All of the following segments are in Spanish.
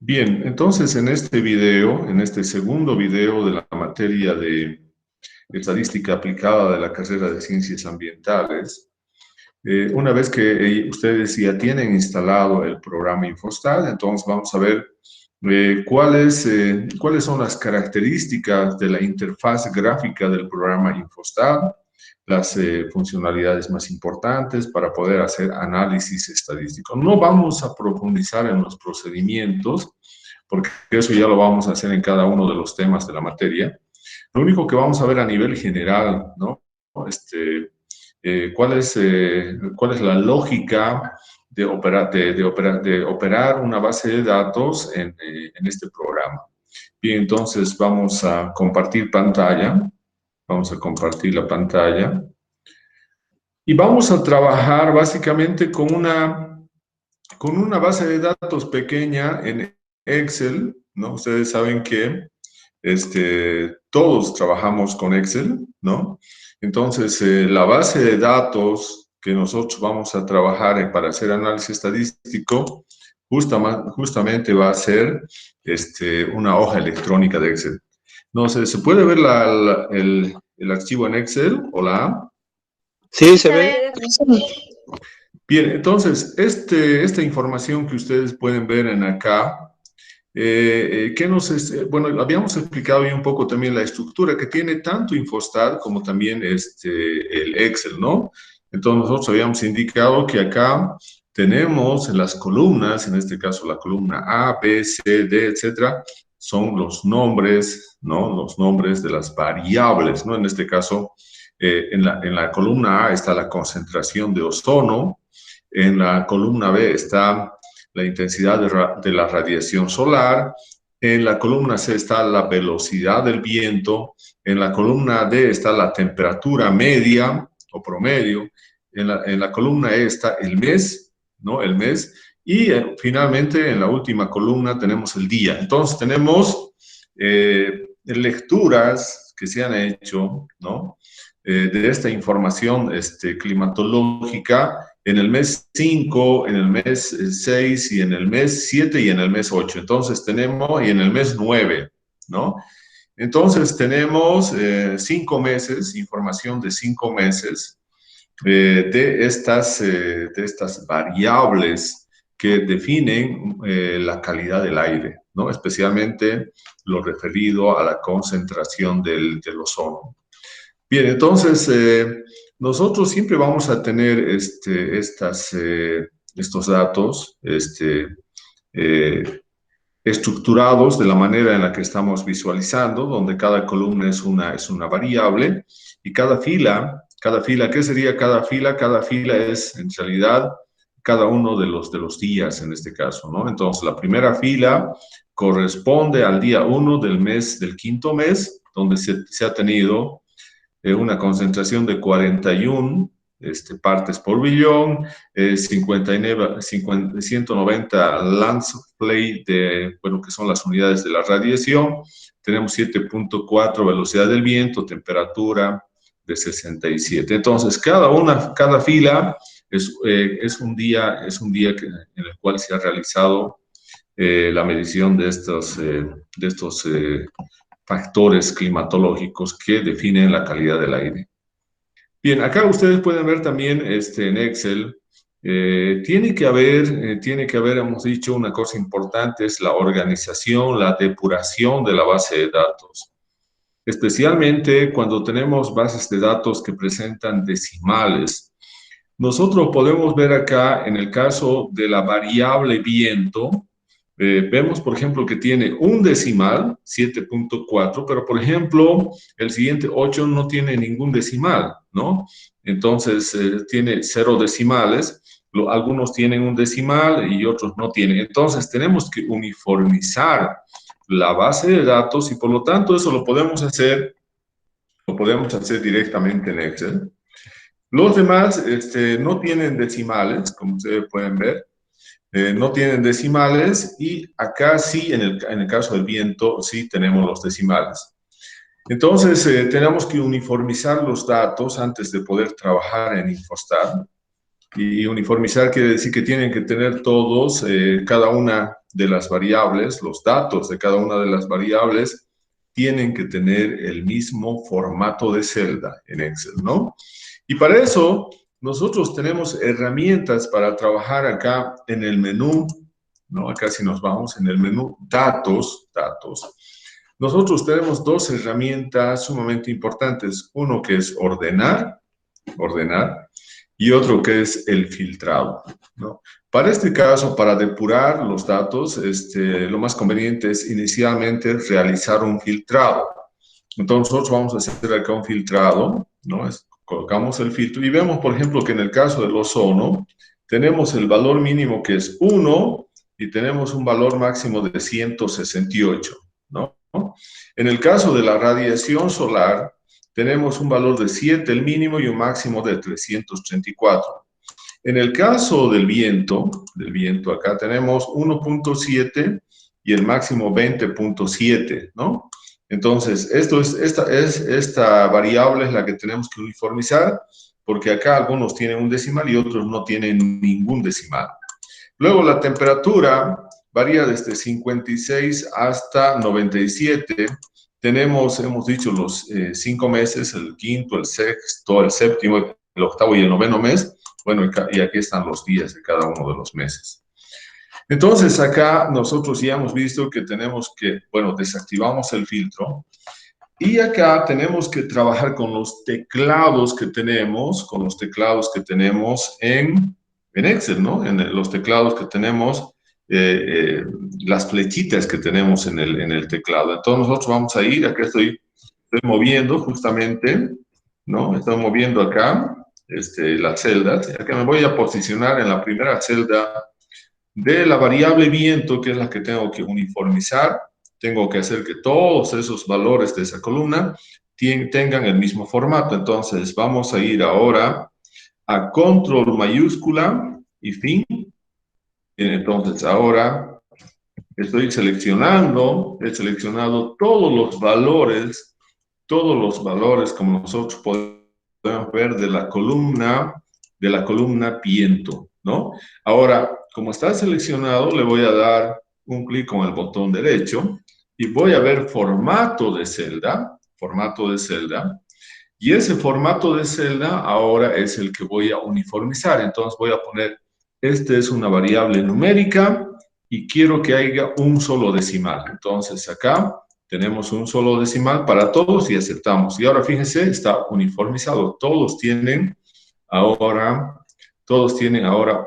Bien, entonces en este video, en este segundo video de la materia de estadística aplicada de la carrera de ciencias ambientales, una vez que ustedes ya tienen instalado el programa Infostat, entonces vamos a ver cuáles son las características de la interfaz gráfica del programa Infostat, las funcionalidades más importantes para poder hacer análisis estadístico. No vamos a profundizar en los procedimientos, porque eso ya lo vamos a hacer en cada uno de los temas de la materia. Lo único que vamos a ver a nivel general, ¿no? ¿Cuál es la lógica de operar una base de datos en este programa? Bien, entonces vamos a compartir pantalla. Vamos a compartir la pantalla. Y vamos a trabajar básicamente con una base de datos pequeña en Excel, ¿no? Ustedes saben que todos trabajamos con Excel, ¿no? Entonces, la base de datos que nosotros vamos a trabajar para hacer análisis estadístico justamente va a ser una hoja electrónica de Excel. No sé, ¿se puede ver el archivo en Excel? Hola. Sí, se ve. Bien, entonces, esta información que ustedes pueden ver en acá, bueno, habíamos explicado ya un poco también la estructura que tiene tanto Infostat como también el Excel, ¿no? Entonces, nosotros habíamos indicado que acá tenemos en las columnas, en este caso la columna A, B, C, D, etcétera, son los nombres, ¿no? Los nombres de las variables, ¿no? En este caso, en la columna A está la concentración de ozono, en la columna B está la intensidad de la radiación solar, en la columna C está la velocidad del viento, en la columna D está la temperatura media o promedio, en la columna E está el mes, ¿no? El mes, y finalmente en la última columna tenemos el día. Entonces tenemos lecturas que se han hecho, ¿no? De esta información climatológica en el mes 5, en el mes 6 y en el mes 7 y en el mes 8. Entonces tenemos, y en el mes 9, ¿no? Entonces tenemos 5 meses, información de 5 meses de estas variables que definen la calidad del aire, ¿no? Especialmente lo referido a la concentración del ozono. Bien, entonces nosotros siempre vamos a tener estos datos estructurados de la manera en la que estamos visualizando, donde cada columna es una variable y cada fila, ¿qué sería cada fila? Cada fila es en realidad cada uno de los días en este caso, ¿no? Entonces la primera fila corresponde al día 1 del quinto mes, donde se ha tenido una concentración de 41 partes por billón, 190 Landsplay bueno, que son las unidades de la radiación, tenemos 7.4 velocidad del viento, temperatura de 67. Entonces, cada fila es un día en el cual se ha realizado la medición de estos factores climatológicos que definen la calidad del aire. Bien, acá ustedes pueden ver también en Excel, tiene que haber, hemos dicho, una cosa importante, es la organización, la depuración de la base de datos. Especialmente cuando tenemos bases de datos que presentan decimales. Nosotros podemos ver acá, en el caso de la variable viento, vemos, por ejemplo, que tiene un decimal, 7.4, pero, por ejemplo, el siguiente 8 no tiene ningún decimal, ¿no? Entonces, tiene 0 decimales, algunos tienen un decimal y otros no tienen. Entonces, tenemos que uniformizar la base de datos y, por lo tanto, eso lo podemos hacer directamente en Excel. Los demás no tienen decimales, como ustedes pueden ver. No tienen decimales y acá sí, en el caso del viento, sí tenemos los decimales. Entonces, tenemos que uniformizar los datos antes de poder trabajar en Infostat. Y uniformizar quiere decir que tienen que tener todos, cada una de las variables, los datos de cada una de las variables, tienen que tener el mismo formato de celda en Excel, ¿no? Y para eso, nosotros tenemos herramientas para trabajar acá en el menú, ¿no? Acá si nos vamos en el menú Datos. Nosotros tenemos dos herramientas sumamente importantes. Uno que es ordenar, y otro que es el filtrado, ¿no? Para este caso, para depurar los datos, lo más conveniente es inicialmente realizar un filtrado. Entonces, nosotros vamos a hacer acá un filtrado, ¿no? Colocamos el filtro y vemos, por ejemplo, que en el caso del ozono, tenemos el valor mínimo que es 1 y tenemos un valor máximo de 168, ¿no? En el caso de la radiación solar, tenemos un valor de 7, el mínimo, y un máximo de 334. En el caso del viento acá tenemos 1.7 y el máximo 20.7, ¿no? Entonces, esta variable es la que tenemos que uniformizar, porque acá algunos tienen un decimal y otros no tienen ningún decimal. Luego, la temperatura varía desde 56 hasta 97. Tenemos, hemos dicho, los 5 meses, el quinto, el sexto, el séptimo, el octavo y el noveno mes. Bueno, y aquí están los días de cada uno de los meses. Entonces, acá nosotros ya hemos visto que tenemos que, bueno, desactivamos el filtro. Y acá tenemos que trabajar con los teclados que tenemos, en Excel, ¿no? Los teclados que tenemos, las flechitas que tenemos en el teclado. Entonces nosotros vamos a ir, acá estoy moviendo justamente, ¿no? Estoy moviendo acá las celdas. Acá me voy a posicionar en la primera celda de la variable viento, que es la que tengo que uniformizar. Tengo que hacer que todos esos valores de esa columna tengan el mismo formato. Entonces, vamos a ir ahora a control mayúscula y fin. Entonces, ahora he seleccionado todos los valores, como nosotros podemos ver, de la columna viento, ¿no? Ahora, como está seleccionado, le voy a dar un clic con el botón derecho y voy a ver formato de celda, y ese formato de celda ahora es el que voy a uniformizar. Entonces voy a poner, es una variable numérica y quiero que haya un solo decimal. Entonces acá tenemos un solo decimal para todos y aceptamos. Y ahora fíjense, está uniformizado. Todos tienen ahora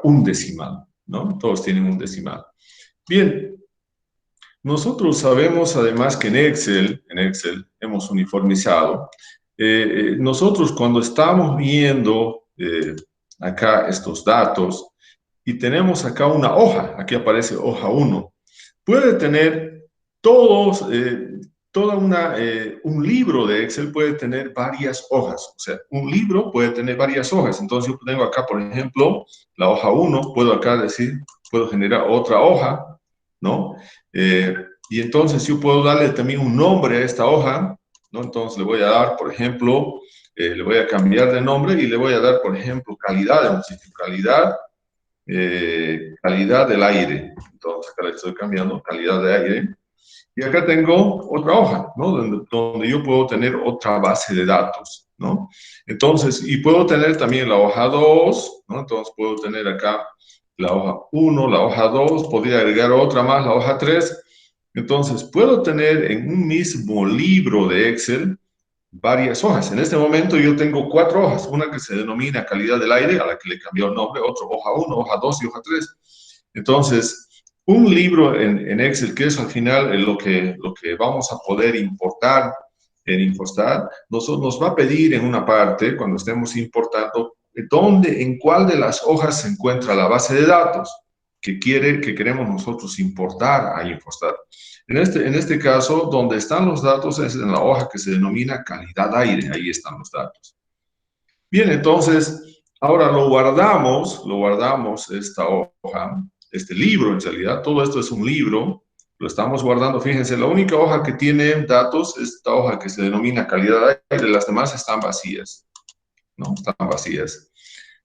un decimal, ¿no? Todos tienen un decimal. Bien, nosotros sabemos además que en Excel hemos uniformizado. Nosotros cuando estamos viendo acá estos datos y tenemos acá una hoja, aquí aparece hoja 1, puede tener un libro de Excel puede tener varias hojas. O sea, un libro puede tener varias hojas. Entonces yo tengo acá, por ejemplo, la hoja 1, puedo generar otra hoja, ¿no? Y entonces yo puedo darle también un nombre a esta hoja, ¿no? Entonces le voy a dar, por ejemplo, le voy a cambiar de nombre y le voy a dar, por ejemplo, calidad del aire. Entonces acá le estoy cambiando calidad de aire. Y acá tengo otra hoja, ¿no? Donde yo puedo tener otra base de datos, ¿no? Entonces, y puedo tener también la hoja 2, ¿no? Entonces puedo tener acá la hoja 1, la hoja 2, podría agregar otra más, la hoja 3. Entonces, puedo tener en un mismo libro de Excel varias hojas. En este momento yo tengo 4 hojas, una que se denomina calidad del aire, a la que le cambió el nombre, otra hoja 1, hoja 2 y hoja 3. Entonces, un libro en Excel, que es al final lo que vamos a poder importar en Infostat, nos va a pedir en una parte, cuando estemos importando, en cuál de las hojas se encuentra la base de datos que queremos nosotros importar a Infostat. En este caso, donde están los datos es en la hoja que se denomina calidad aire, ahí están los datos. Bien, entonces, ahora lo guardamos esta hoja, este libro en realidad, todo esto es un libro, lo estamos guardando. Fíjense, la única hoja que tiene datos es esta hoja que se denomina calidad aire, las demás están vacías, ¿no? Están vacías.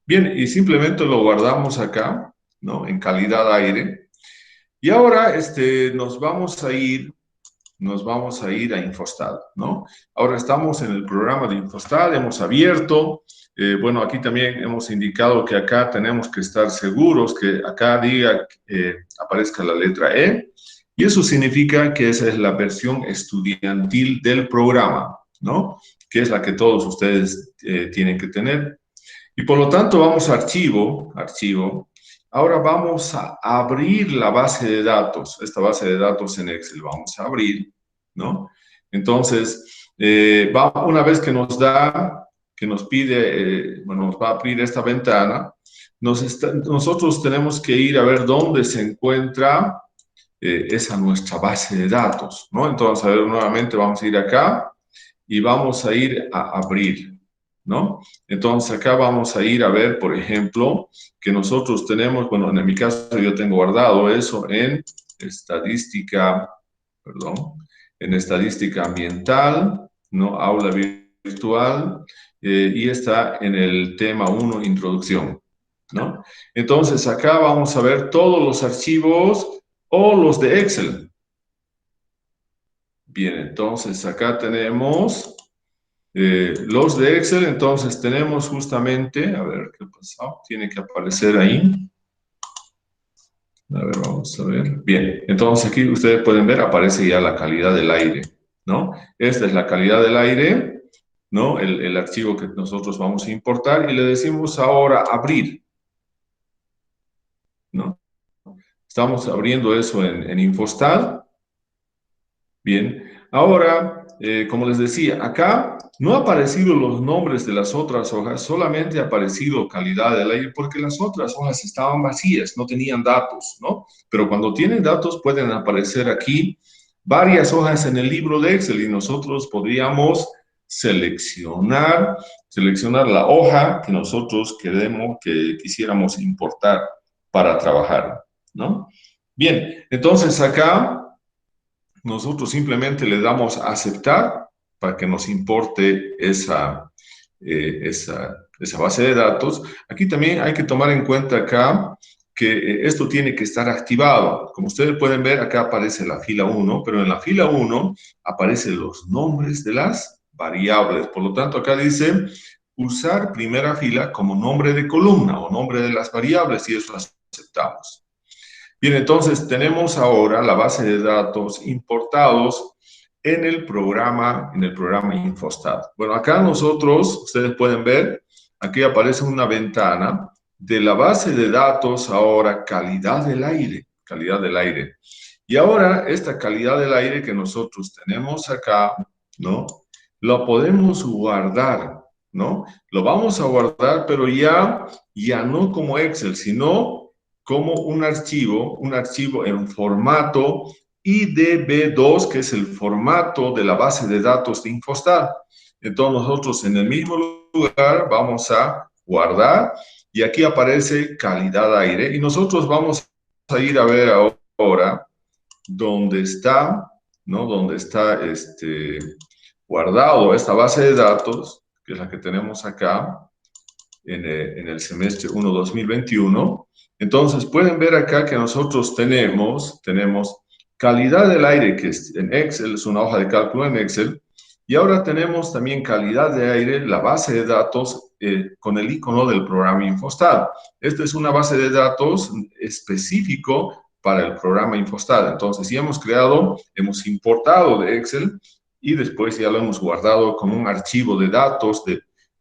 Bien, y simplemente lo guardamos acá, ¿no? En calidad aire. Y ahora nos vamos a ir a Infostal, ¿no? Ahora estamos en el programa de Infostal, hemos abierto, bueno, aquí también hemos indicado que acá tenemos que estar seguros que acá diga, aparezca la letra E, y eso significa que esa es la versión estudiantil del programa, ¿no? Que es la que todos ustedes tienen que tener. Y por lo tanto vamos a archivo. Ahora vamos a abrir la base de datos, esta base de datos en Excel, vamos a abrir, ¿no? Entonces, una vez que nos pide, bueno, nos va a abrir esta ventana, nosotros tenemos que ir a ver dónde se encuentra esa nuestra base de datos, ¿no? Entonces, a ver, nuevamente vamos a ir acá y vamos a ir a abrir, ¿no? Entonces acá vamos a ir a ver, por ejemplo, que nosotros tenemos, bueno, en mi caso yo tengo guardado eso en estadística, perdón, en estadística ambiental, ¿no? Aula virtual, y está en el tema 1, introducción, ¿no? Entonces acá vamos a ver todos los archivos o los de Excel. Bien, entonces acá tenemos los de Excel. Entonces tenemos justamente, a ver qué pasó, tiene que aparecer ahí. A ver, vamos a ver. Bien, entonces aquí ustedes pueden ver, aparece ya la calidad del aire, ¿no? Esta es la calidad del aire, ¿no? El archivo que nosotros vamos a importar y le decimos ahora abrir, ¿no? Estamos abriendo eso en Infostal. Bien, ahora, como les decía, acá no han aparecido los nombres de las otras hojas, solamente ha aparecido calidad del aire porque las otras hojas estaban vacías, no tenían datos, ¿no? Pero cuando tienen datos pueden aparecer aquí varias hojas en el libro de Excel y nosotros podríamos seleccionar la hoja que nosotros quisiéramos importar para trabajar, ¿no? Bien, entonces acá nosotros simplemente le damos a aceptar para que nos importe esa base de datos. Aquí también hay que tomar en cuenta acá que esto tiene que estar activado. Como ustedes pueden ver, acá aparece la fila 1, pero en la fila 1 aparecen los nombres de las variables. Por lo tanto, acá dice usar primera fila como nombre de columna o nombre de las variables y eso aceptamos. Bien, entonces tenemos ahora la base de datos importados en el programa Infostat. Bueno, acá ustedes pueden ver, aquí aparece una ventana de la base de datos ahora calidad del aire. Y ahora esta calidad del aire que nosotros tenemos acá, ¿no? Lo podemos guardar, ¿no? Lo vamos a guardar, pero ya no como Excel, sino como un archivo en formato IDB2, que es el formato de la base de datos de Infostat. Entonces nosotros en el mismo lugar vamos a guardar y aquí aparece calidad aire y nosotros vamos a ir a ver ahora dónde está, ¿no? Dónde está guardado esta base de datos, que es la que tenemos acá en el semestre 1 2021. Entonces, pueden ver acá que nosotros tenemos calidad del aire, que es en Excel, es una hoja de cálculo en Excel, y ahora tenemos también calidad de aire, la base de datos con el icono del programa Infostat. Esta es una base de datos específico para el programa Infostat. Entonces, ya hemos importado de Excel y después ya lo hemos guardado como un archivo de datos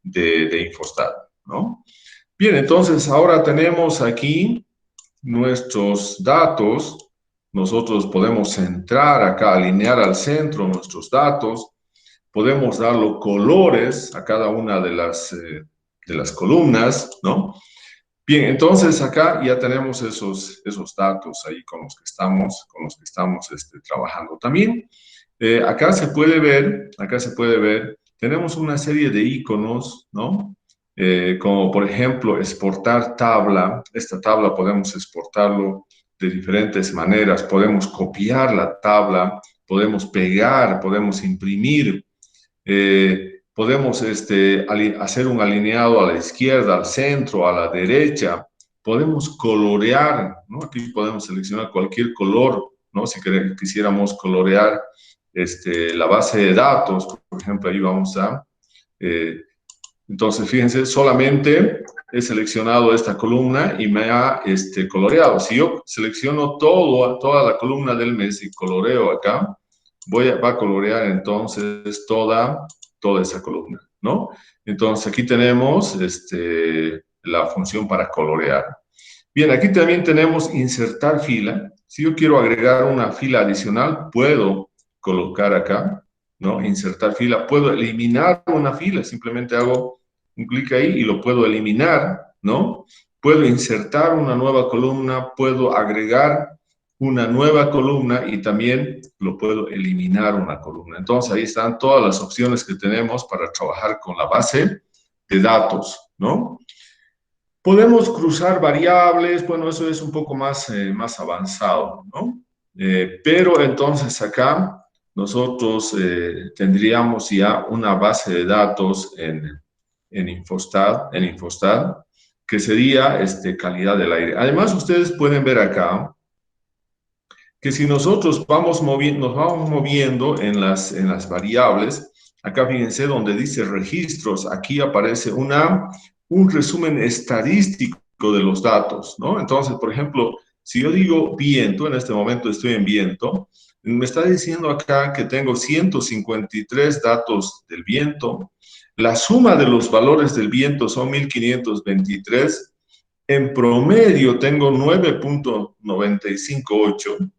de Infostat, ¿no? Bien, entonces ahora tenemos aquí nuestros datos. Nosotros podemos centrar acá, alinear al centro nuestros datos. Podemos darle colores a cada una de las columnas, ¿no? Bien, entonces acá ya tenemos esos datos ahí con los que estamos trabajando. También acá se puede ver, tenemos una serie de iconos, ¿no? Como por ejemplo exportar tabla. Esta tabla podemos exportarlo de diferentes maneras. Podemos copiar la tabla, podemos pegar, podemos imprimir, podemos hacer un alineado a la izquierda, al centro, a la derecha, podemos colorear, ¿no? Aquí podemos seleccionar cualquier color, ¿no? Si quisiéramos colorear la base de datos, por ejemplo, ahí vamos a... entonces, fíjense, solamente he seleccionado esta columna y me ha coloreado. Si yo selecciono toda la columna del mes y coloreo acá, va a colorear entonces toda esa columna, ¿no? Entonces, aquí tenemos la función para colorear. Bien, aquí también tenemos insertar fila. Si yo quiero agregar una fila adicional, puedo colocar acá, ¿no? Insertar fila. Puedo eliminar una fila, simplemente hago un clic ahí y lo puedo eliminar, ¿no? Puedo insertar una nueva columna, puedo agregar una nueva columna y también lo puedo eliminar una columna. Entonces, ahí están todas las opciones que tenemos para trabajar con la base de datos, ¿no? Podemos cruzar variables, bueno, eso es un poco más avanzado, ¿no? Pero entonces acá nosotros tendríamos ya una base de datos en Infostat, que sería calidad del aire. Además, ustedes pueden ver acá que si nosotros nos vamos moviendo en las variables, acá fíjense donde dice registros, aquí aparece un resumen estadístico de los datos, ¿no? Entonces, por ejemplo, si yo digo viento, en este momento estoy en viento, me está diciendo acá que tengo 153 datos del viento, la suma de los valores del viento son 1523, en promedio tengo 9.958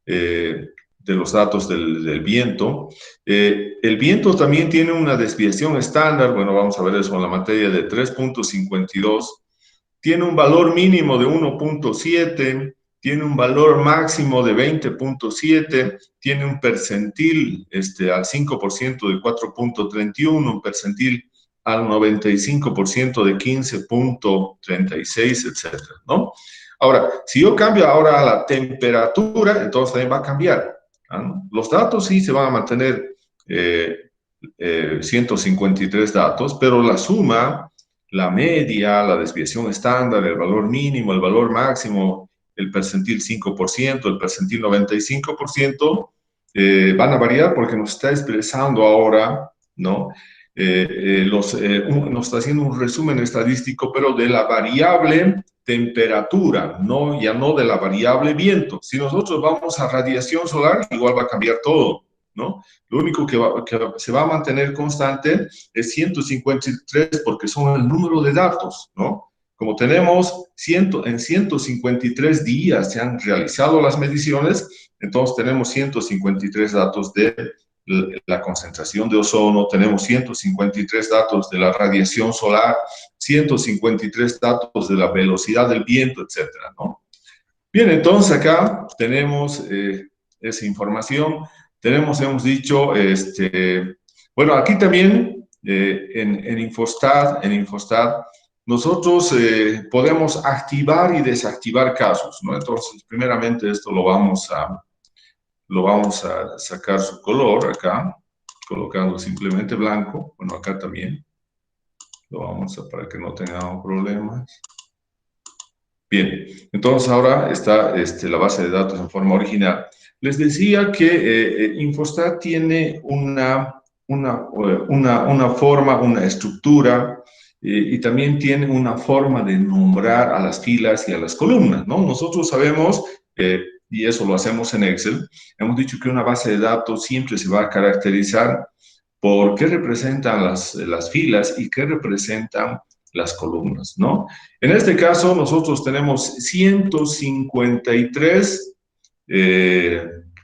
de los datos del viento. El viento también tiene una desviación estándar, bueno, vamos a ver eso en la materia, de 3.52, tiene un valor mínimo de 1.7, tiene un valor máximo de 20.7, tiene un percentil al 5% de 4.31, un percentil al 95% de 15.36, etcétera, ¿no? Ahora, si yo cambio ahora a la temperatura, entonces también va a cambiar, ¿no? Los datos sí se van a mantener 153 datos, pero la suma, la media, la desviación estándar, el valor mínimo, el valor máximo, el percentil 5%, el percentil 95%, van a variar porque nos está expresando ahora, ¿no? Nos está haciendo un resumen estadístico, pero de la variable temperatura, ¿no? Ya no de la variable viento. Si nosotros vamos a radiación solar, igual va a cambiar todo, ¿no? Lo único que se va a mantener constante es 153 porque son el número de datos, ¿no? Como tenemos en 153 días se han realizado las mediciones, entonces tenemos 153 datos de la concentración de ozono, tenemos 153 datos de la radiación solar, 153 datos de la velocidad del viento, etcétera, ¿no? Bien, entonces acá tenemos esa información. Hemos dicho, bueno, aquí también en Infostat, nosotros podemos activar y desactivar casos, ¿no? Entonces, primeramente esto lo vamos a sacar su color acá, colocando simplemente blanco. Bueno, acá también lo vamos a, para que no tengamos problemas. Bien, entonces ahora está la base de datos en forma original. Les decía que Infostat tiene una forma, una estructura, y también tiene una forma de nombrar a las filas y a las columnas, ¿no? Nosotros sabemos, y eso lo hacemos en Excel, hemos dicho que una base de datos siempre se va a caracterizar por qué representan las filas y qué representan las columnas, ¿no? En este caso, nosotros tenemos 153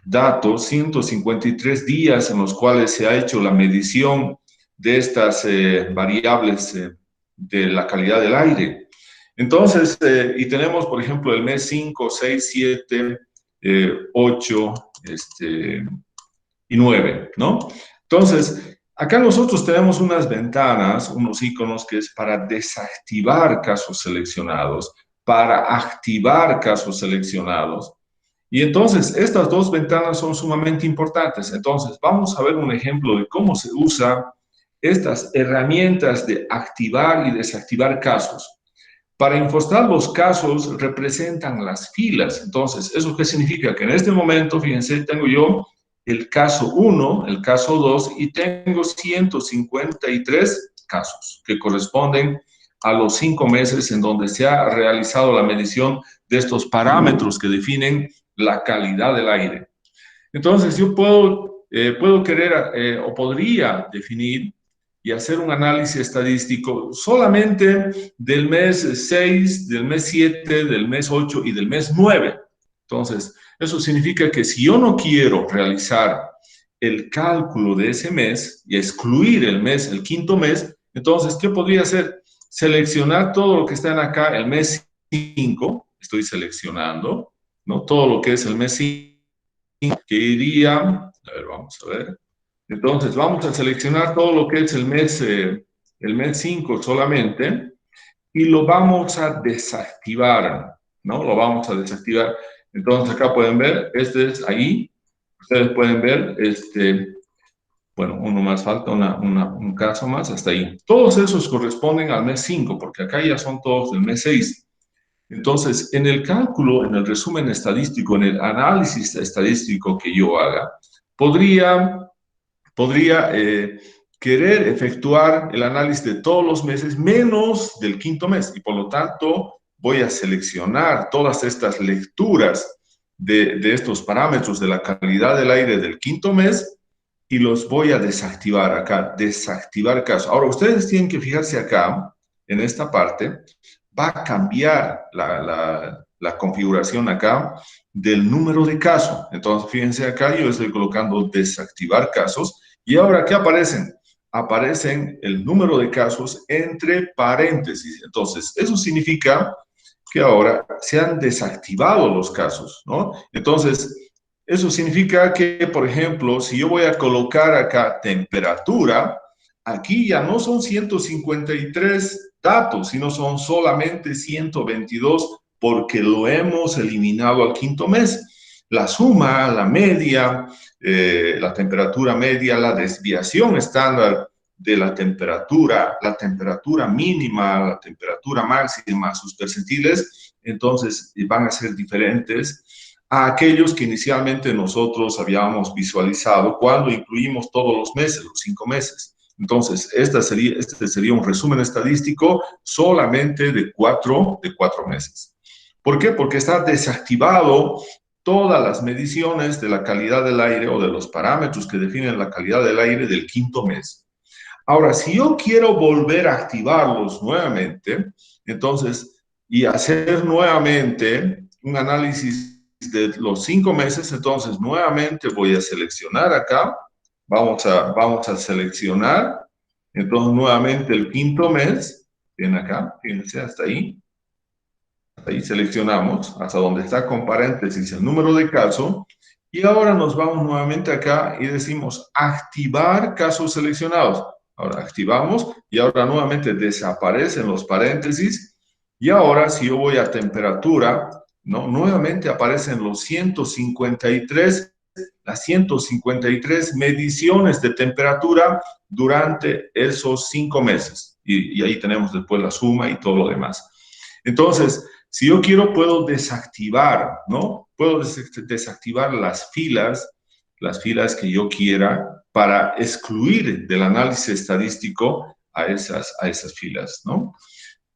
datos, 153 días en los cuales se ha hecho la medición de estas variables de la calidad del aire. Entonces, y tenemos, por ejemplo, el mes 5, 6, 7, 8 y 9, ¿no? Entonces, acá nosotros tenemos unas ventanas, unos iconos que es para desactivar casos seleccionados, para activar casos seleccionados. Y entonces, estas dos ventanas son sumamente importantes. Entonces, vamos a ver un ejemplo de cómo se usa estas herramientas de activar y desactivar casos. Para Infostat los casos representan las filas. Entonces, ¿eso qué significa? Que en este momento, fíjense, tengo yo el caso 1, el caso 2 y tengo 153 casos que corresponden a los 5 meses en donde se ha realizado la medición de estos parámetros que definen la calidad del aire. Entonces, yo puedo querer o podría definir y hacer un análisis estadístico solamente del mes 6, del mes 7, del mes 8 y del mes 9. Entonces, eso significa que si yo no quiero realizar el cálculo de ese mes y excluir el mes, el quinto mes, entonces, ¿qué podría hacer? Seleccionar todo lo que está en acá, el mes 5, estoy seleccionando, ¿no? Todo lo que es el mes 5, que iría, a ver, vamos a ver. Entonces, vamos a seleccionar todo lo que es el mes 5 solamente y lo vamos a desactivar, ¿no? Lo vamos a desactivar. Entonces, acá pueden ver, este es ahí. Ustedes pueden ver, bueno, uno más falta, un caso más, hasta ahí. Todos esos corresponden al mes 5, porque acá ya son todos del mes 6. Entonces, en el cálculo, en el resumen estadístico, en el análisis estadístico que yo haga, podría querer efectuar el análisis de todos los meses menos del quinto mes y por lo tanto voy a seleccionar todas estas lecturas de estos parámetros de la calidad del aire del quinto mes y los voy a desactivar acá, desactivar casos. Ahora, ustedes tienen que fijarse acá, en esta parte, va a cambiar la configuración acá del número de casos. Entonces, fíjense acá, yo estoy colocando desactivar casos y ahora, ¿qué aparecen? Aparecen el número de casos entre paréntesis. Entonces, eso significa que ahora se han desactivado los casos, ¿no? Entonces, eso significa que, por ejemplo, si yo voy a colocar acá temperatura, aquí ya no son 153 datos, sino son solamente 122 porque lo hemos eliminado al quinto mes. La suma, la media, la temperatura media, la desviación estándar de la temperatura mínima, la temperatura máxima, sus percentiles, entonces van a ser diferentes a aquellos que inicialmente nosotros habíamos visualizado cuando incluimos todos los meses, los 5 meses. Entonces, este sería un resumen estadístico solamente de cuatro meses. ¿Por qué? Porque está desactivado todas las mediciones de la calidad del aire o de los parámetros que definen la calidad del aire del quinto mes. Ahora, si yo quiero volver a activarlos nuevamente, entonces, y hacer nuevamente un análisis de los 5 meses, entonces nuevamente voy a seleccionar acá, vamos a seleccionar, entonces nuevamente el quinto mes, bien acá, fíjense hasta ahí seleccionamos, hasta donde está con paréntesis el número de caso, y ahora nos vamos nuevamente acá y decimos activar casos seleccionados. Ahora activamos y ahora nuevamente desaparecen los paréntesis y ahora si yo voy a temperatura, ¿no? Nuevamente aparecen los 153, las 153 mediciones de temperatura durante esos 5 meses. Y ahí tenemos después la suma y todo lo demás. Entonces, si yo quiero, puedo desactivar, ¿no? Puedo desactivar las filas que yo quiera para excluir del análisis estadístico a esas filas, ¿no?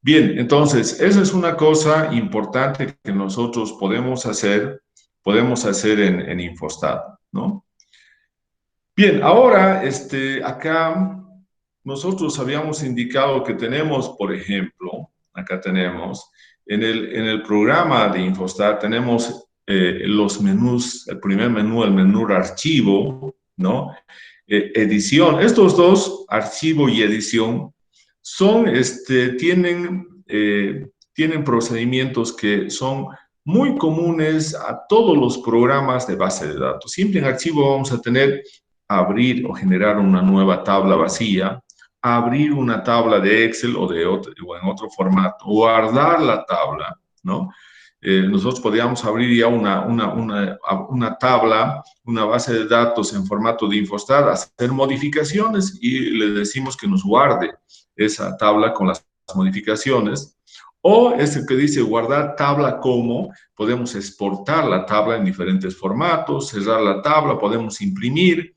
Bien, entonces, esa es una cosa importante que nosotros podemos hacer en Infostat, ¿no? Bien, ahora, acá nosotros habíamos indicado que tenemos, por ejemplo, acá tenemos, en el programa de Infostat tenemos los menús, el primer menú, el menú archivo, ¿no? Edición. Estos dos, archivo y edición, son, tienen procedimientos que son muy comunes a todos los programas de base de datos. Siempre en archivo vamos a tener abrir o generar una nueva tabla vacía, abrir una tabla de Excel o en otro formato, guardar la tabla, ¿no? Nosotros podríamos abrir ya una tabla, una base de datos en formato de Infostat, hacer modificaciones y le decimos que nos guarde esa tabla con las modificaciones. O este que dice guardar tabla como, podemos exportar la tabla en diferentes formatos, cerrar la tabla, podemos imprimir.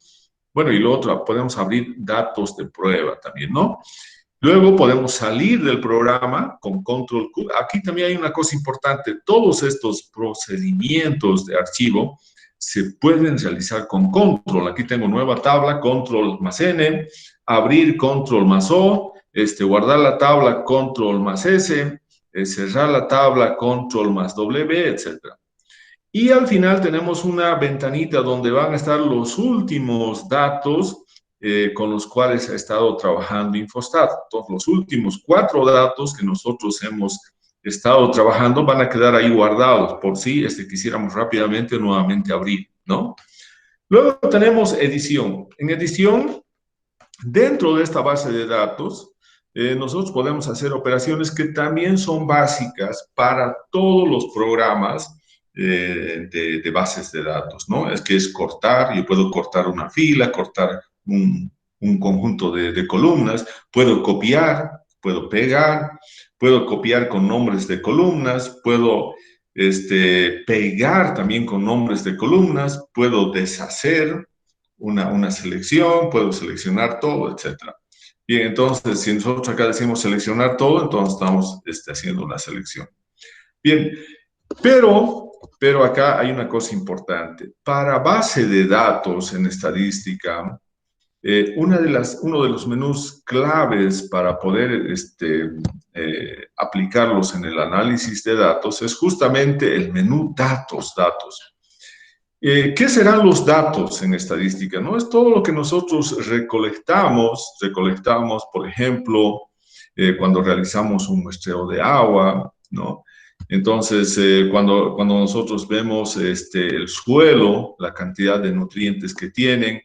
Bueno, y lo otro, podemos abrir datos de prueba también, ¿no? Luego podemos salir del programa con control Q. Aquí también hay una cosa importante. Todos estos procedimientos de archivo se pueden realizar con control. Aquí tengo nueva tabla, control más N, abrir control más O, guardar la tabla, control más S, cerrar la tabla, control más W, etcétera. Y al final tenemos una ventanita donde van a estar los últimos datos con los cuales ha estado trabajando Infostat. Entonces, los últimos 4 datos que nosotros hemos estado trabajando van a quedar ahí guardados por si quisiéramos rápidamente nuevamente abrir, ¿no? Luego tenemos edición. En edición, dentro de esta base de datos, nosotros podemos hacer operaciones que también son básicas para todos los programas de bases de datos, ¿no? Es que es cortar, yo puedo cortar una fila, cortar un conjunto de columnas, puedo copiar, puedo pegar, puedo copiar con nombres de columnas, puedo pegar también con nombres de columnas, puedo deshacer una selección, puedo seleccionar todo, etcétera. Bien, entonces, si nosotros acá decimos seleccionar todo, entonces estamos haciendo una selección. Bien, pero acá hay una cosa importante. Para base de datos en estadística, uno de los menús claves para poder aplicarlos en el análisis de datos es justamente el menú datos. ¿Qué serán los datos en estadística? ¿No? Es todo lo que nosotros recolectamos, por ejemplo, cuando realizamos un muestreo de agua, ¿no? Entonces, cuando nosotros vemos el suelo, la cantidad de nutrientes que tienen,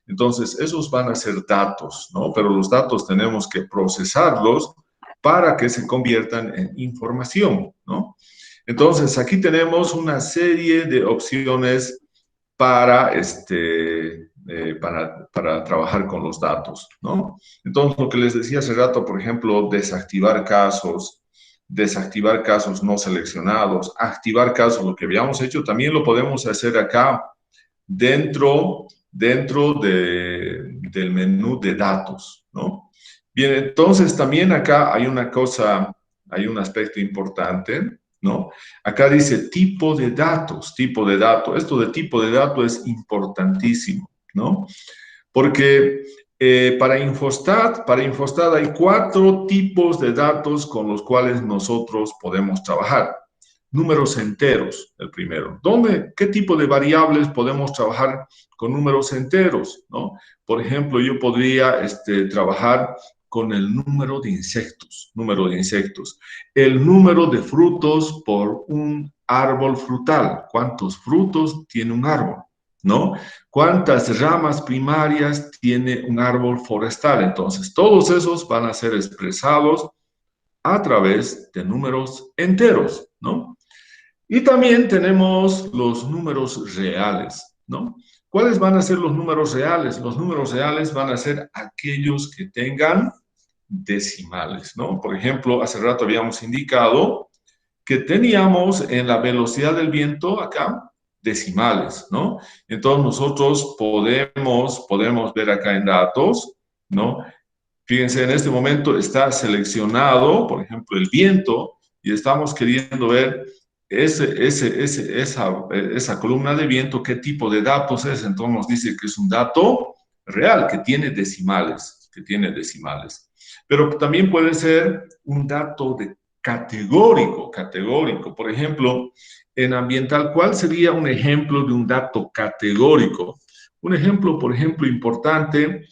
entonces esos van a ser datos, ¿no? Pero los datos tenemos que procesarlos para que se conviertan en información, ¿no? Entonces, aquí tenemos una serie de opciones para, para trabajar con los datos, ¿no? Entonces, lo que les decía hace rato, por ejemplo, desactivar casos no seleccionados, activar casos, lo que habíamos hecho, también lo podemos hacer acá dentro del menú de datos, ¿no? Bien, entonces también acá hay una cosa, hay un aspecto importante, ¿no? Acá dice tipo de datos, tipo de dato. Esto de tipo de dato es importantísimo, ¿no? Porque para Infostat hay 4 tipos de datos con los cuales nosotros podemos trabajar. Números enteros, el primero. ¿Qué tipo de variables podemos trabajar con números enteros? ¿No? Por ejemplo, yo podría trabajar con el número de insectos, el número de frutos por un árbol frutal, cuántos frutos tiene un árbol, ¿no? ¿Cuántas ramas primarias tiene un árbol forestal? Entonces, todos esos van a ser expresados a través de números enteros, ¿no? Y también tenemos los números reales, ¿no? ¿Cuáles van a ser los números reales? Los números reales van a ser aquellos que tengan decimales, ¿no? Por ejemplo, hace rato habíamos indicado que teníamos en la velocidad del viento acá decimales, ¿no? Entonces nosotros podemos ver acá en datos, ¿no? Fíjense, en este momento está seleccionado, por ejemplo, el viento, y estamos queriendo ver esa columna de viento, qué tipo de datos es. Entonces nos dice que es un dato real, que tiene decimales. Pero también puede ser un dato categórico. Por ejemplo, en ambiental, ¿cuál sería un ejemplo de un dato categórico? Un ejemplo, por ejemplo, importante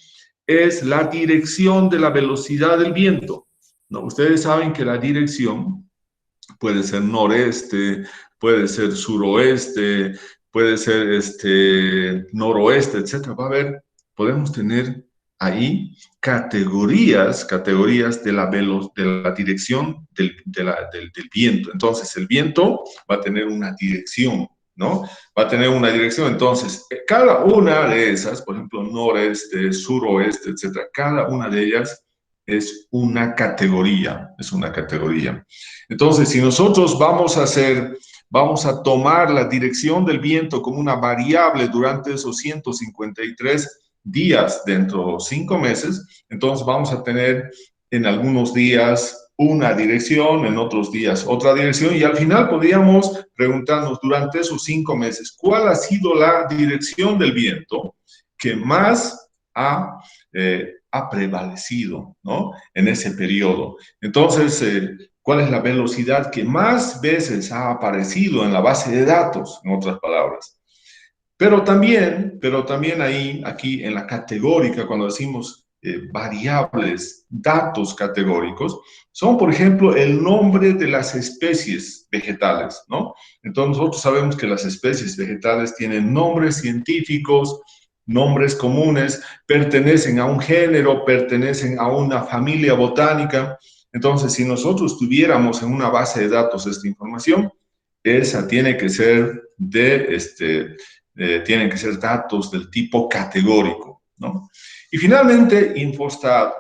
es la dirección de la velocidad del viento, ¿no? Ustedes saben que la dirección puede ser noreste, puede ser suroeste, puede ser noroeste, etcétera. Podemos tener ahí categorías de la dirección del viento. Entonces, el viento va a tener una dirección, ¿no? Va a tener una dirección. Entonces, cada una de esas, por ejemplo, noreste, suroeste, etcétera, cada una de ellas es una categoría, es una categoría. Entonces, si nosotros vamos a tomar la dirección del viento como una variable durante esos 153 días dentro de los 5 meses, entonces vamos a tener en algunos días una dirección, en otros días otra dirección, y al final podríamos preguntarnos durante esos 5 meses, ¿cuál ha sido la dirección del viento que más ha prevalecido, ¿no? En ese periodo? Entonces, ¿cuál es la velocidad que más veces ha aparecido en la base de datos, en otras palabras? Pero también ahí, aquí en la categórica, cuando decimos variables, datos categóricos, son, por ejemplo, el nombre de las especies vegetales, ¿no? Entonces, nosotros sabemos que las especies vegetales tienen nombres científicos, nombres comunes, pertenecen a un género, pertenecen a una familia botánica. Entonces, si nosotros tuviéramos en una base de datos esta información, esa tiene que ser tienen que ser datos del tipo categórico, ¿no? Y finalmente, Infostat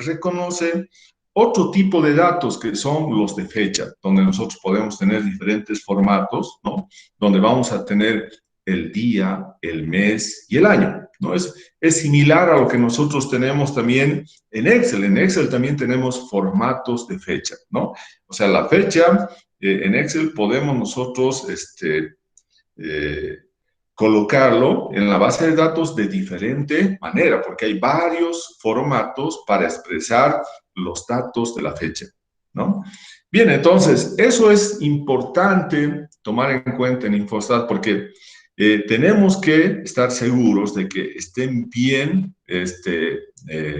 reconoce otro tipo de datos que son los de fecha, donde nosotros podemos tener diferentes formatos, ¿no? Donde vamos a tener el día, el mes y el año, ¿no? Es similar a lo que nosotros tenemos también en Excel. En Excel también tenemos formatos de fecha, ¿no? O sea, la fecha, en Excel podemos nosotros eh, colocarlo en la base de datos de diferente manera, porque hay varios formatos para expresar los datos de la fecha, ¿no? Bien, entonces, eso es importante tomar en cuenta en Infostat porque tenemos que estar seguros de que estén bien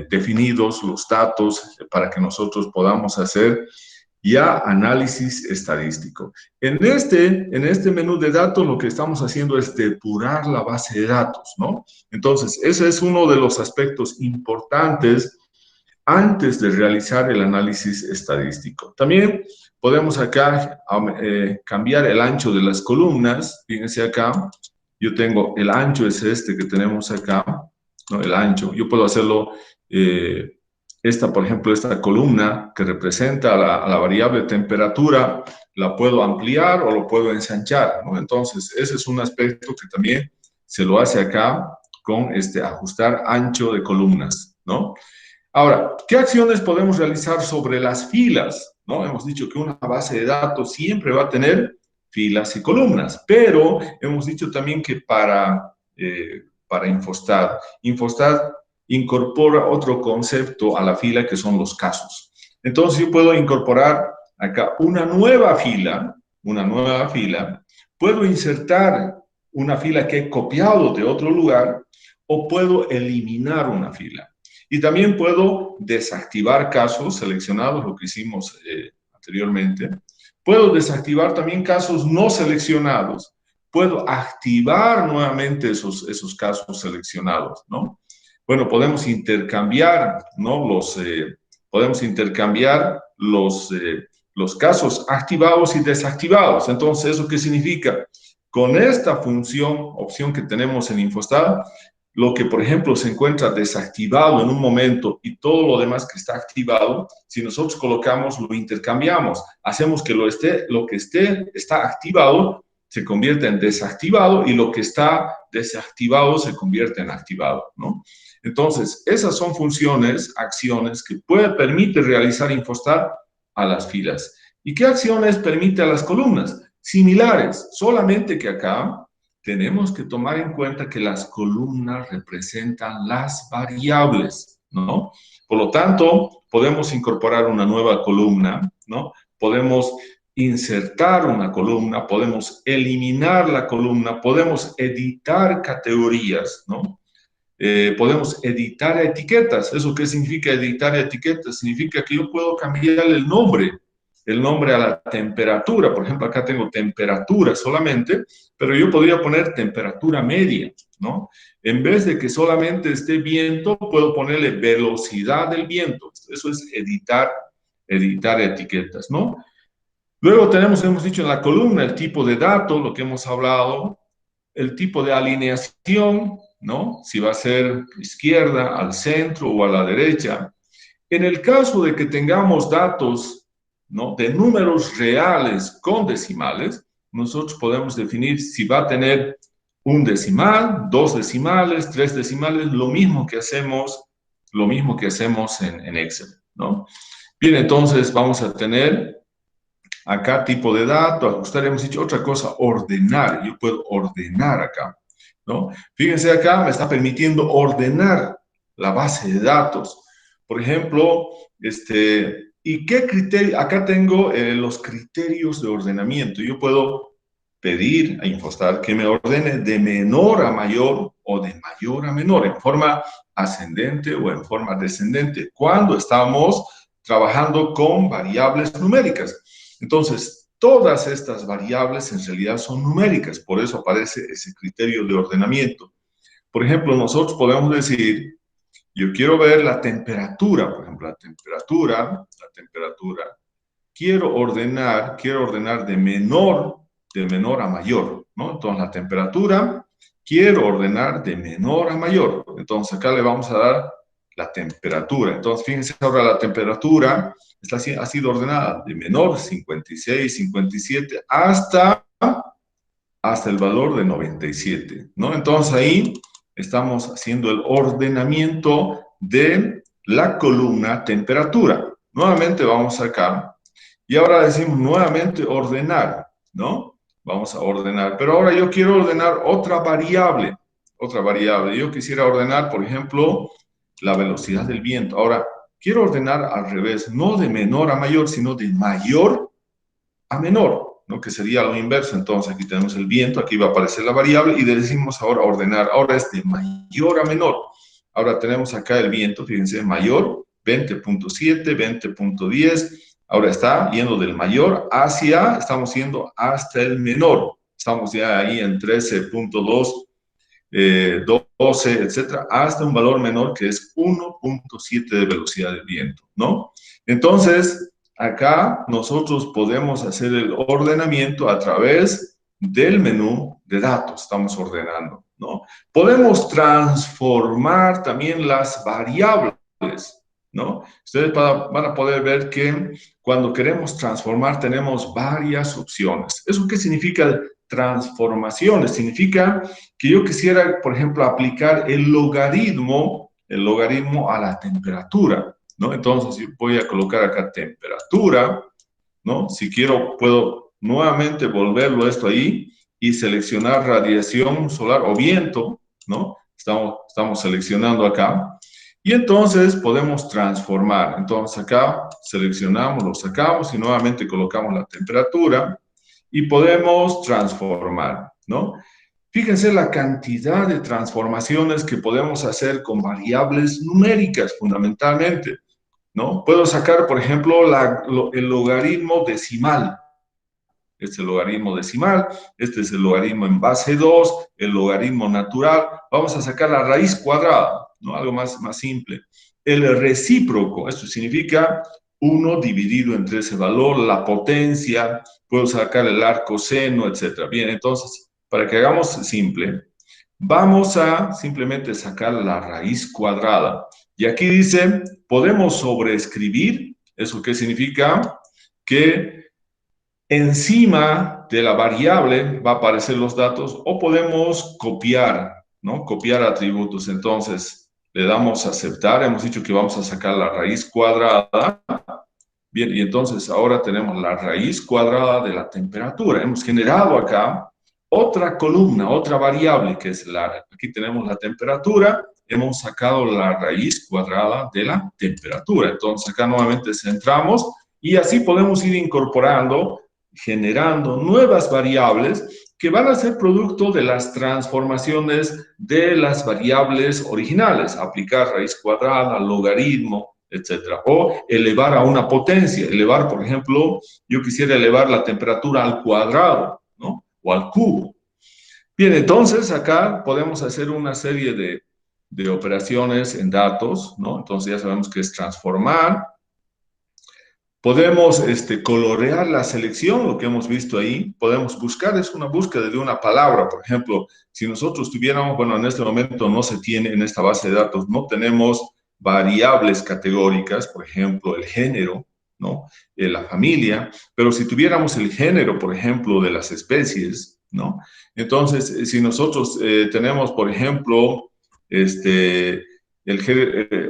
definidos los datos para que nosotros podamos hacer ya análisis estadístico. En este menú de datos lo que estamos haciendo es depurar la base de datos, ¿no? Entonces, ese es uno de los aspectos importantes antes de realizar el análisis estadístico. También podemos acá cambiar el ancho de las columnas. Fíjense acá, yo tengo el ancho es este que tenemos acá, ¿no? El ancho. Yo puedo hacerlo, por ejemplo, esta columna que representa a la variable temperatura, la puedo ampliar o lo puedo ensanchar, ¿no? Entonces, ese es un aspecto que también se lo hace acá con ajustar ancho de columnas, ¿no? Ahora, ¿qué acciones podemos realizar sobre las filas? ¿No? Hemos dicho que una base de datos siempre va a tener filas y columnas, pero hemos dicho también que para Infostat incorpora otro concepto a la fila que son los casos. Entonces yo puedo incorporar acá una nueva fila, puedo insertar una fila que he copiado de otro lugar o puedo eliminar una fila. Y también puedo desactivar casos seleccionados, lo que hicimos anteriormente. Puedo desactivar también casos no seleccionados. Puedo activar nuevamente esos casos seleccionados, ¿no? Bueno, podemos intercambiar, ¿no? Podemos intercambiar los casos activados y desactivados. Entonces, ¿eso qué significa? Con esta opción que tenemos en Infostat, lo que, por ejemplo, se encuentra desactivado en un momento y todo lo demás que está activado, si nosotros colocamos, lo intercambiamos, hacemos que lo que está activado se convierta en desactivado y lo que está desactivado se convierte en activado, ¿no? Entonces, esas son funciones, acciones que permite realizar Infostat a las filas. ¿Y qué acciones permite a las columnas? Similares, solamente que acá tenemos que tomar en cuenta que las columnas representan las variables, ¿no? Por lo tanto, podemos incorporar una nueva columna, ¿no? Podemos insertar una columna, podemos eliminar la columna, podemos editar categorías, ¿no? Podemos editar etiquetas. ¿Eso qué significa editar etiquetas? Significa que yo puedo cambiar el nombre a la temperatura. Por ejemplo, acá tengo temperatura solamente, pero yo podría poner temperatura media, ¿no? En vez de que solamente esté viento, puedo ponerle velocidad del viento. Eso es editar etiquetas, ¿no? Luego hemos dicho en la columna el tipo de datos, lo que hemos hablado, el tipo de alineación, ¿no? Si va a ser izquierda, al centro o a la derecha. En el caso de que tengamos datos, ¿no?, de números reales con decimales, nosotros podemos definir si va a tener un decimal, dos decimales, tres decimales, lo mismo que hacemos en Excel, ¿no? Bien, entonces vamos a tener acá tipo de dato, ajustar, hemos dicho otra cosa, ordenar. Yo puedo ordenar acá, ¿no? Fíjense acá, me está permitiendo ordenar la base de datos. Por ejemplo, ¿y qué criterio? Acá tengo los criterios de ordenamiento. Yo puedo pedir a Infostar que me ordene de menor a mayor o de mayor a menor, en forma ascendente o en forma descendente, cuando estamos trabajando con variables numéricas. Entonces, todas estas variables en realidad son numéricas, por eso aparece ese criterio de ordenamiento. Por ejemplo, nosotros podemos decir, yo quiero ver la temperatura, por ejemplo, la temperatura, quiero ordenar de menor a mayor, ¿no? Entonces, la temperatura, quiero ordenar de menor a mayor. Entonces, acá le vamos a dar la temperatura. Entonces, fíjense ahora la temperatura ha sido ordenada de menor 56, 57 hasta el valor de 97, ¿no? Entonces ahí estamos haciendo el ordenamiento de la columna temperatura. Nuevamente vamos acá y ahora decimos nuevamente ordenar, ¿no? Vamos a ordenar, pero ahora yo quiero ordenar otra variable. Yo quisiera ordenar, por ejemplo, la velocidad del viento. Ahora, quiero ordenar al revés, no de menor a mayor, sino de mayor a menor, ¿no? Que sería lo inverso. Entonces, aquí tenemos el viento, aquí va a aparecer la variable y le decimos ahora ordenar. Ahora es de mayor a menor. Ahora tenemos acá el viento, fíjense, mayor, 20.7, 20.10. Ahora está yendo del mayor estamos yendo hasta el menor. Estamos ya ahí en 13.2, 12, etcétera, hasta un valor menor que es 1.7 de velocidad del viento, ¿no? Entonces, acá nosotros podemos hacer el ordenamiento a través del menú de datos, estamos ordenando, ¿no? Podemos transformar también las variables, ¿no? Ustedes van a poder ver que cuando queremos transformar tenemos varias opciones. ¿Eso qué significa? Transformaciones significa que yo quisiera, por ejemplo, aplicar el logaritmo a la temperatura, ¿no? Entonces, yo voy a colocar acá temperatura, ¿no? Si quiero, puedo nuevamente volverlo esto ahí y seleccionar radiación solar o viento, ¿no? Estamos seleccionando acá. Y entonces podemos transformar. Entonces acá seleccionamos, lo sacamos y nuevamente colocamos la temperatura y podemos transformar, ¿no? Fíjense la cantidad de transformaciones que podemos hacer con variables numéricas, fundamentalmente, ¿no? Puedo sacar, por ejemplo, el logaritmo decimal. Este es el logaritmo decimal, este es el logaritmo en base 2, el logaritmo natural. Vamos a sacar la raíz cuadrada, ¿no? Algo más simple. El recíproco, esto significa 1 dividido entre ese valor, la potencia, puedo sacar el arco seno, etc. Bien, entonces, para que hagamos simple, vamos a simplemente sacar la raíz cuadrada. Y aquí dice, podemos sobreescribir, ¿eso qué significa? Que encima de la variable va a aparecer los datos o podemos copiar, ¿no? Copiar atributos. Entonces, le damos a aceptar. Hemos dicho que vamos a sacar la raíz cuadrada. Bien, y entonces ahora tenemos la raíz cuadrada de la temperatura. Hemos generado acá otra columna, otra variable, que es aquí tenemos la temperatura. Hemos sacado la raíz cuadrada de la temperatura. Entonces, acá nuevamente centramos y así podemos ir incorporando, generando nuevas variables que van a ser producto de las transformaciones de las variables originales. Aplicar raíz cuadrada, logaritmo, etcétera. O elevar a una potencia. Elevar, por ejemplo, yo quisiera elevar la temperatura al cuadrado, ¿no? O al cubo. Bien, entonces acá podemos hacer una serie de operaciones en datos, ¿no? Entonces ya sabemos que es transformar. Podemos colorear la selección, lo que hemos visto ahí. Podemos buscar, es una búsqueda de una palabra. Por ejemplo, si nosotros tuviéramos, bueno, en este momento no se tiene en esta base de datos, no tenemos variables categóricas, por ejemplo, el género, ¿no? La familia, pero si tuviéramos el género, por ejemplo, de las especies, ¿no? Entonces, si nosotros tenemos, por ejemplo,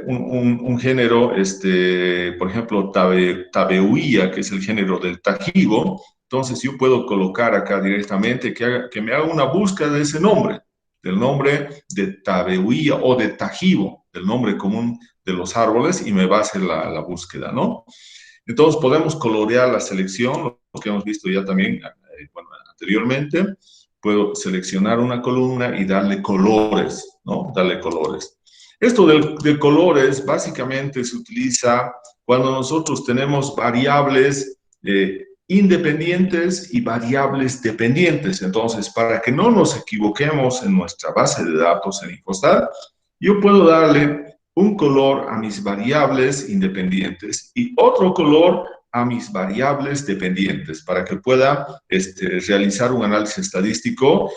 un género, por ejemplo, tabeuía, que es el género del tajibo, entonces yo puedo colocar acá directamente que me haga una búsqueda de ese nombre, del nombre de tabeuía o de tajibo, del nombre común de los árboles, y me va a hacer la búsqueda, ¿no? Entonces podemos colorear la selección, lo que hemos visto ya también bueno, anteriormente. Puedo seleccionar una columna y darle colores, ¿no? Darle colores. Esto de colores básicamente se utiliza cuando nosotros tenemos variables independientes y variables dependientes. Entonces, para que no nos equivoquemos en nuestra base de datos en Infostat, yo puedo darle un color a mis variables independientes y otro color a mis variables dependientes para que pueda realizar un análisis estadístico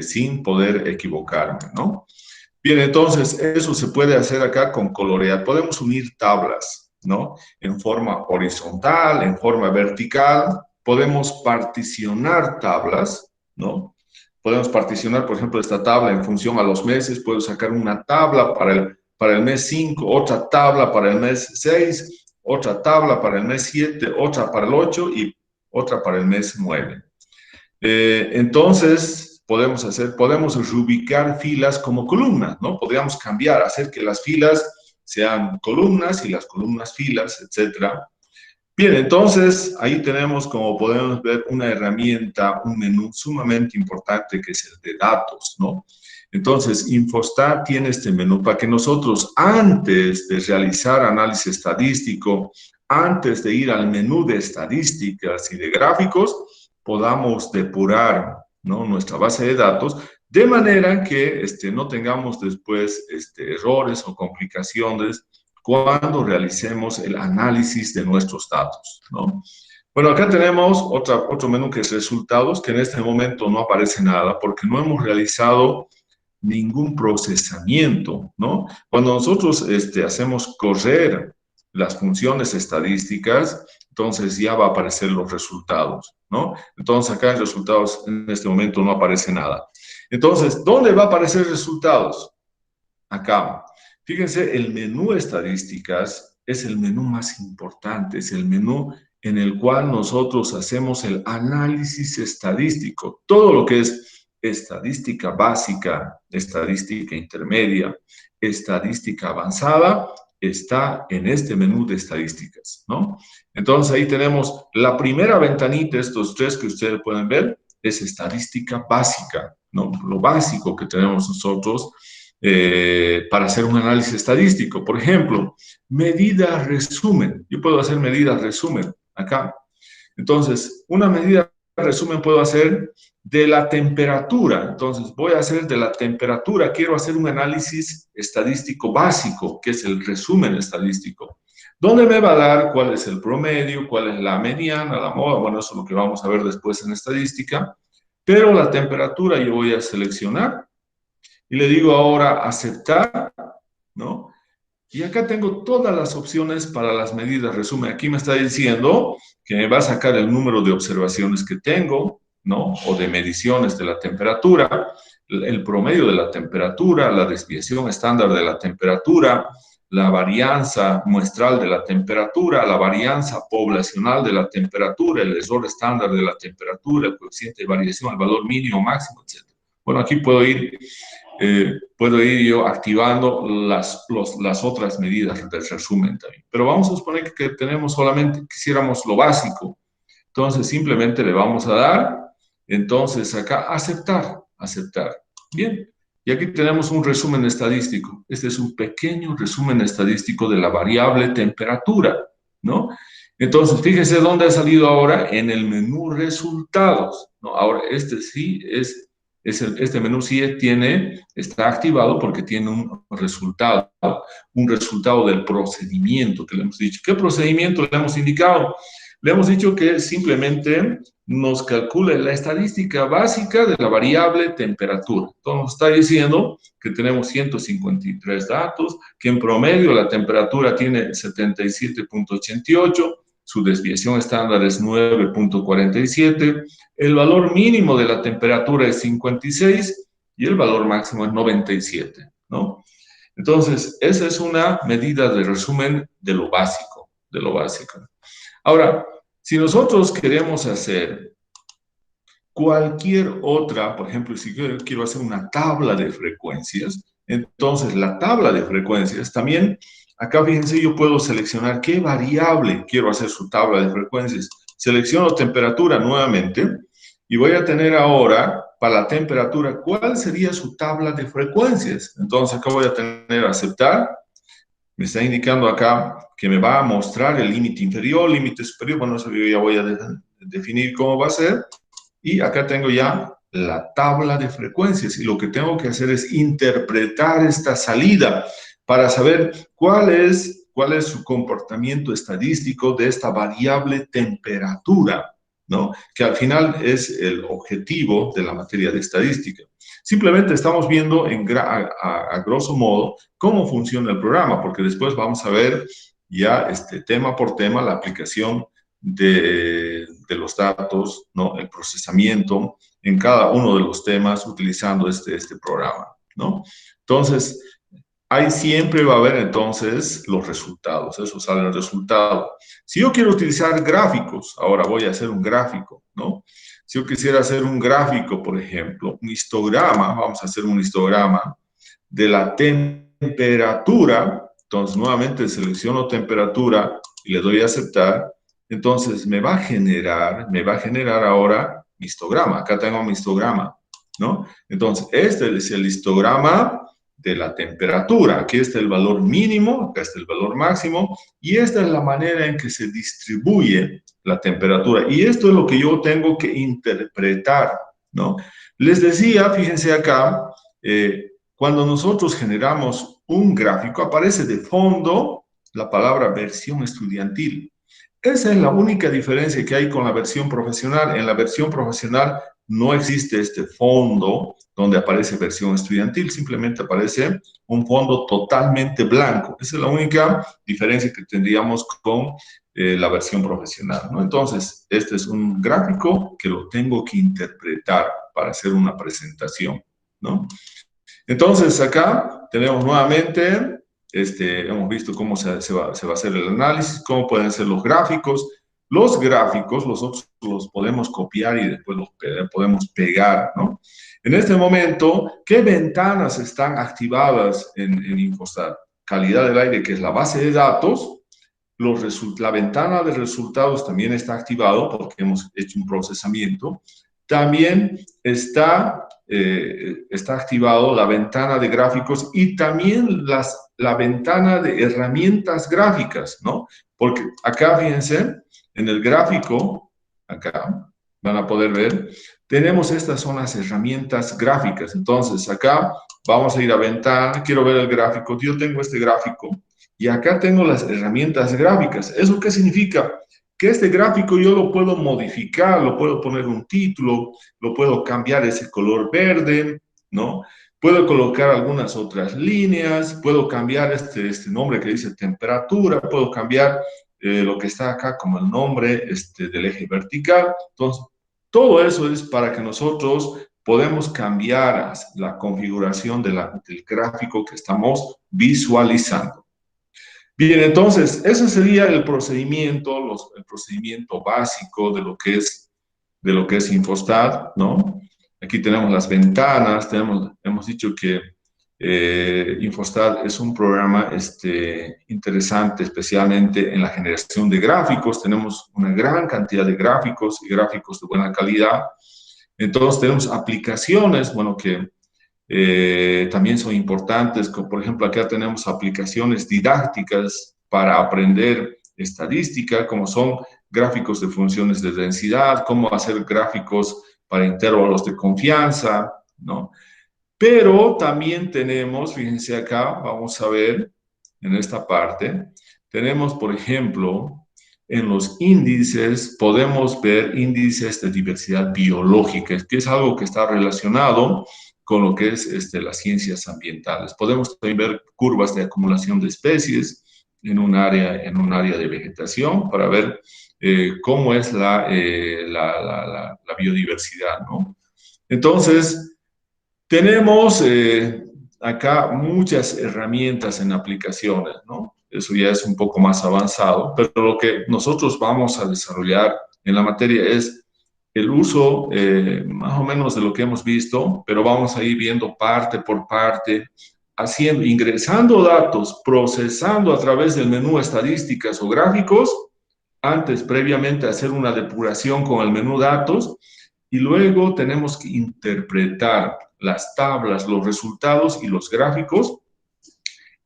sin poder equivocarme, ¿no? Bien, entonces eso se puede hacer acá con colorear. Podemos unir tablas, ¿no? En forma horizontal, en forma vertical. Podemos particionar tablas, ¿no? Podemos particionar, por ejemplo, esta tabla en función a los meses. Puedo sacar una tabla para el mes 5, otra tabla para el mes 6, otra tabla para el mes 7, otra para el 8 y otra para el mes 9. Entonces, podemos reubicar filas como columnas, ¿no? Podríamos cambiar, hacer que las filas sean columnas y las columnas filas, etcétera. Bien, entonces ahí tenemos, como podemos ver, una herramienta, un menú sumamente importante que es el de datos, ¿no? Entonces, Infostat tiene este menú para que nosotros, antes de realizar análisis estadístico, antes de ir al menú de estadísticas y de gráficos, podamos depurar, ¿no?, nuestra base de datos, de manera que no tengamos después errores o complicaciones cuando realicemos el análisis de nuestros datos, ¿no? Bueno, acá tenemos otro menú que es resultados, que en este momento no aparece nada porque no hemos realizado ningún procesamiento, ¿no? Cuando nosotros hacemos correr las funciones estadísticas, entonces ya va a aparecer los resultados, ¿no? Entonces acá en resultados en este momento no aparece nada. Entonces, ¿dónde va a aparecer resultados? Acá. Fíjense, el menú estadísticas es el menú más importante, es el menú en el cual nosotros hacemos el análisis estadístico. Todo lo que es estadística básica, estadística intermedia, estadística avanzada, está en este menú de estadísticas, ¿no? Entonces ahí tenemos la primera ventanita, estos tres que ustedes pueden ver, es estadística básica, ¿no? Lo básico que tenemos nosotros para hacer un análisis estadístico. Por ejemplo, medida resumen. Yo puedo hacer medida resumen acá. Entonces, una medida resumen puedo hacer de la temperatura. Entonces, voy a hacer de la temperatura. Quiero hacer un análisis estadístico básico, que es el resumen estadístico. ¿Dónde me va a dar cuál es el promedio, cuál es la mediana, la moda? Bueno, eso es lo que vamos a ver después en estadística. Pero la temperatura yo voy a seleccionar y le digo ahora aceptar, ¿no? Y acá tengo todas las opciones para las medidas resumen. Aquí me está diciendo que me va a sacar el número de observaciones que tengo, ¿no? O de mediciones de la temperatura, el promedio de la temperatura, la desviación estándar de la temperatura, la varianza muestral de la temperatura, la varianza poblacional de la temperatura, el error estándar de la temperatura, el coeficiente de variación, el valor mínimo, máximo, etc. Bueno, aquí puedo ir yo activando las otras medidas del resumen también. Pero vamos a suponer que tenemos solamente, quisiéramos lo básico. Entonces, simplemente le vamos a dar, entonces acá, aceptar. Bien, y aquí tenemos un resumen estadístico. Este es un pequeño resumen estadístico de la variable temperatura, ¿no? Entonces, fíjense dónde ha salido ahora, en el menú resultados, ¿no? Ahora, este menú sí está activado porque tiene un resultado del procedimiento que le hemos dicho. ¿Qué procedimiento le hemos indicado? Le hemos dicho que simplemente nos calcula la estadística básica de la variable temperatura. Entonces nos está diciendo que tenemos 153 datos, que en promedio la temperatura tiene 77,88, su desviación estándar es 9,47, el valor mínimo de la temperatura es 56 y el valor máximo es 97, ¿no? Entonces, esa es una medida de resumen de lo básico, de lo básico. Ahora, si nosotros queremos hacer cualquier otra, por ejemplo, si yo quiero hacer una tabla de frecuencias, entonces la tabla de frecuencias también, acá fíjense, yo puedo seleccionar qué variable quiero hacer su tabla de frecuencias. Selecciono temperatura nuevamente y voy a tener ahora, para la temperatura, ¿cuál sería su tabla de frecuencias? Entonces acá voy a tener aceptar. Me está indicando acá que me va a mostrar el límite inferior, límite superior. Bueno, eso yo ya voy a definir cómo va a ser. Y acá tengo ya la tabla de frecuencias. Y lo que tengo que hacer es interpretar esta salida para saber cuál es su comportamiento estadístico de esta variable temperatura, ¿no? Que al final es el objetivo de la materia de estadística. Simplemente estamos viendo a grosso modo cómo funciona el programa, porque después vamos a ver ya tema por tema la aplicación de los datos, ¿no? El procesamiento en cada uno de los temas utilizando este programa, ¿no? Entonces, ahí siempre va a haber entonces los resultados, eso sale el resultado. Si yo quiero utilizar gráficos, ahora voy a hacer un gráfico, ¿no? Si yo quisiera hacer un gráfico, por ejemplo, un histograma, vamos a hacer un histograma de la temperatura, entonces nuevamente selecciono temperatura y le doy a aceptar, entonces me va a generar ahora mi histograma, acá tengo mi histograma, ¿no? Entonces este es el histograma de la temperatura, aquí está el valor mínimo, acá está el valor máximo, y esta es la manera en que se distribuye la temperatura, y esto es lo que yo tengo que interpretar, ¿no? Les decía, fíjense acá, cuando nosotros generamos un gráfico, aparece de fondo la palabra versión estudiantil. Esa es la única diferencia que hay con la versión profesional. En la versión profesional no existe este fondo donde aparece versión estudiantil, simplemente aparece un fondo totalmente blanco. Esa es la única diferencia que tendríamos con la versión profesional, ¿no? Entonces, este es un gráfico que lo tengo que interpretar para hacer una presentación, ¿no? Entonces, acá tenemos nuevamente, hemos visto cómo se va a hacer el análisis, cómo pueden ser los gráficos. Los gráficos, nosotros los podemos copiar y después los podemos pegar, ¿no? En este momento, ¿qué ventanas están activadas en Infostat? Calidad del aire, que es la base de datos. La ventana de resultados también está activado porque hemos hecho un procesamiento. También está activado la ventana de gráficos y también la ventana de herramientas gráficas, ¿no? Porque acá, fíjense, en el gráfico, acá van a poder ver, tenemos estas son las herramientas gráficas. Entonces, acá vamos a ir a ventana, quiero ver el gráfico, yo tengo este gráfico y acá tengo las herramientas gráficas. ¿Eso qué significa? Que este gráfico yo lo puedo modificar, lo puedo poner un título, lo puedo cambiar ese color verde, ¿no? Puedo colocar algunas otras líneas, puedo cambiar este nombre que dice temperatura, puedo cambiar lo que está acá como el nombre del eje vertical. Entonces, todo eso es para que nosotros podemos cambiar la configuración del gráfico que estamos visualizando. Bien, entonces, ese sería el procedimiento, el procedimiento básico de lo que es Infostat, ¿no? Aquí tenemos las ventanas, hemos dicho que Infostat es un programa interesante, especialmente en la generación de gráficos. Tenemos una gran cantidad de gráficos y gráficos de buena calidad. Entonces, tenemos aplicaciones, bueno, que también son importantes, como por ejemplo acá tenemos aplicaciones didácticas para aprender estadística, como son gráficos de funciones de densidad, cómo hacer gráficos para intervalos de confianza, ¿no? Pero también tenemos, fíjense acá, vamos a ver en esta parte, tenemos por ejemplo en los índices podemos ver índices de diversidad biológica, que es algo que está relacionado con lo que es las ciencias ambientales. Podemos también ver curvas de acumulación de especies en un área de vegetación para ver cómo es la biodiversidad, ¿no? Entonces, tenemos acá muchas herramientas en aplicaciones, ¿no? Eso ya es un poco más avanzado, pero lo que nosotros vamos a desarrollar en la materia es el uso más o menos de lo que hemos visto, pero vamos a ir viendo parte por parte, haciendo, ingresando datos, procesando a través del menú estadísticas o gráficos, antes previamente hacer una depuración con el menú datos y luego tenemos que interpretar las tablas, los resultados y los gráficos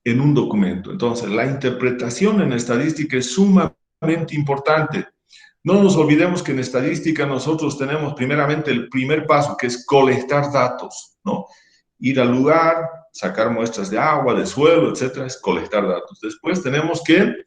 en un documento. Entonces, la interpretación en estadística es sumamente importante. No nos olvidemos que en estadística nosotros tenemos primeramente el primer paso, que es colectar datos, ¿no? Ir al lugar, sacar muestras de agua, de suelo, etcétera, es colectar datos. Después tenemos que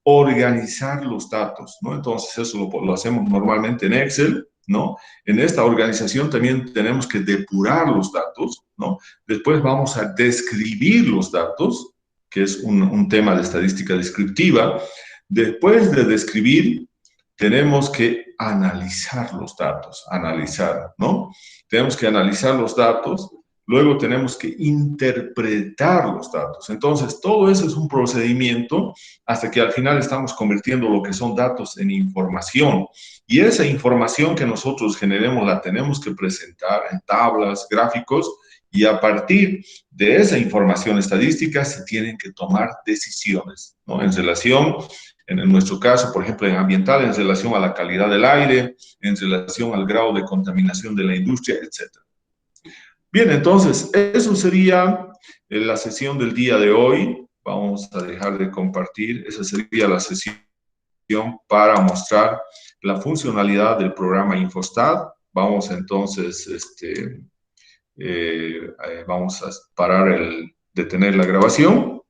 organizar los datos, ¿no? Entonces, eso lo hacemos normalmente en Excel, ¿no? En esta organización también tenemos que depurar los datos, ¿no? Después vamos a describir los datos, que es un tema de estadística descriptiva. Después de describir, tenemos que analizar los datos, analizar, ¿no? Tenemos que analizar los datos, luego tenemos que interpretar los datos. Entonces, todo eso es un procedimiento hasta que al final estamos convirtiendo lo que son datos en información. Y esa información que nosotros generemos la tenemos que presentar en tablas, gráficos, y a partir de esa información estadística se tienen que tomar decisiones, ¿no? En relación, en nuestro caso, por ejemplo, en ambiental, en relación a la calidad del aire, en relación al grado de contaminación de la industria, etc. Bien, entonces, eso sería la sesión del día de hoy. Vamos a dejar de compartir. Esa sería la sesión para mostrar la funcionalidad del programa Infostat. Vamos entonces, vamos a parar detener la grabación.